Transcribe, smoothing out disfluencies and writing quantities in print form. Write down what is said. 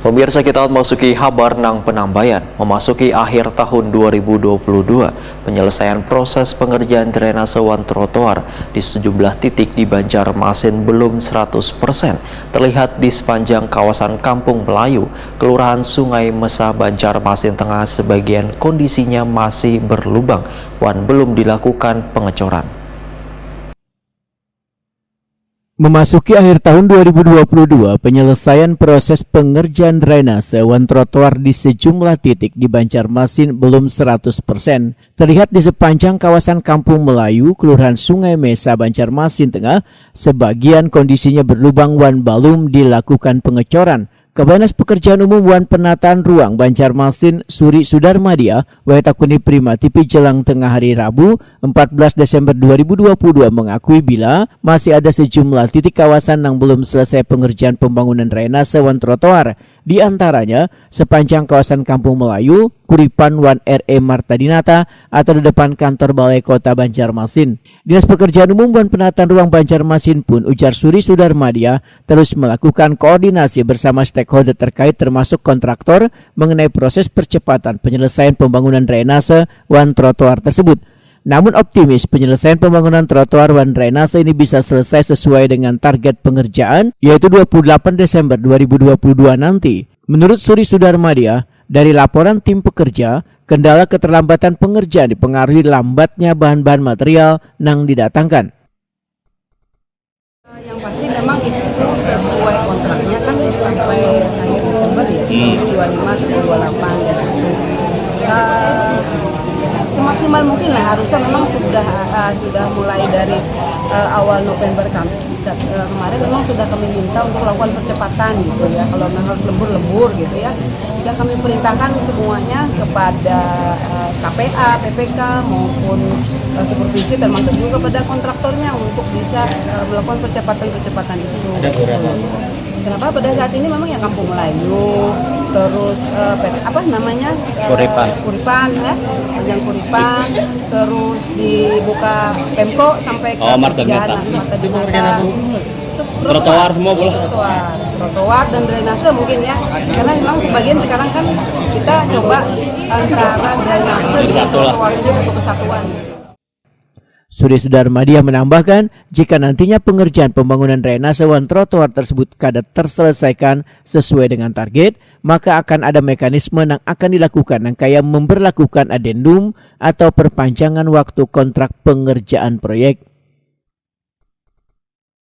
Pemirsa, kita memasuki kabar nang penambayan. Memasuki akhir tahun 2022, penyelesaian proses pengerjaan drainase wan trotoar di sejumlah titik di Banjarmasin belum 100%. Terlihat di sepanjang kawasan Kampung Melayu, Kelurahan Sungai Mesa, Banjarmasin Tengah, sebagian kondisinya masih berlubang wan belum dilakukan pengecoran. Memasuki akhir tahun 2022, penyelesaian proses pengerjaan drainase wan trotoar di sejumlah titik di Banjarmasin belum 100%. Terlihat di sepanjang kawasan Kampung Melayu, Kelurahan Sungai Mesa, Banjarmasin Tengah, sebagian kondisinya berlubang wan belum dilakukan pengecoran. Kabinat Pekerjaan Umum wan Penataan Ruang Banjarmasin Suri Sudarmadia Wetakuni Prima TV jelang tengah hari Rabu 14 Desember 2022 mengakui bila masih ada sejumlah titik kawasan yang belum selesai pengerjaan pembangunan drainase wan trotoar, di antaranya sepanjang kawasan Kampung Melayu, Kuripan wan RE Marta Dinata atau di depan kantor Balai Kota Banjarmasin. Dinas Pekerjaan Umum wan Penataan Ruang Banjarmasin pun, ujar Suri Sudarmadia, terus melakukan koordinasi bersama stakeholder terkait termasuk kontraktor mengenai proses percepatan penyelesaian pembangunan drainase wan trotoar tersebut. Namun optimis penyelesaian pembangunan trotoar wan drainase ini bisa selesai sesuai dengan target pengerjaan, yaitu 28 Desember 2022 nanti. Menurut Suri Sudarmadia, dari laporan tim pekerja, kendala keterlambatan pengerjaan dipengaruhi lambatnya bahan-bahan material yang didatangkan. Yang pasti memang itu sesuai kontraknya kan sampai akhir Desember ya, 25 sampai 28. Semaksimal mungkin lah, harusnya memang sudah mulai dari awal November kemarin memang sudah kami minta untuk lakukan percepatan gitu ya, kalau memang harus lembur gitu ya. Sudah kami perintahkan semuanya kepada KPA, PPK maupun supervisi, termasuk juga kepada kontraktornya untuk bisa melakukan percepatan itu. Ada beberapa. Kenapa pada saat ini memang yang Kampung Melayu, terus Kuripan ya, yang Kuripan, terus dibuka Pemko sampai ke Marta Dinata. Trotoar semua boleh. Trotoar dan drainase mungkin ya, karena memang sebagian sekarang kan kita coba antara drainase dan trotoar itu satu kesatuan. Suri Sudarmadia menambahkan, jika nantinya pengerjaan pembangunan drainase wan trotoar tersebut kada terselesaikan sesuai dengan target, maka akan ada mekanisme yang akan dilakukan yang kayak memberlakukan adendum atau perpanjangan waktu kontrak pengerjaan proyek.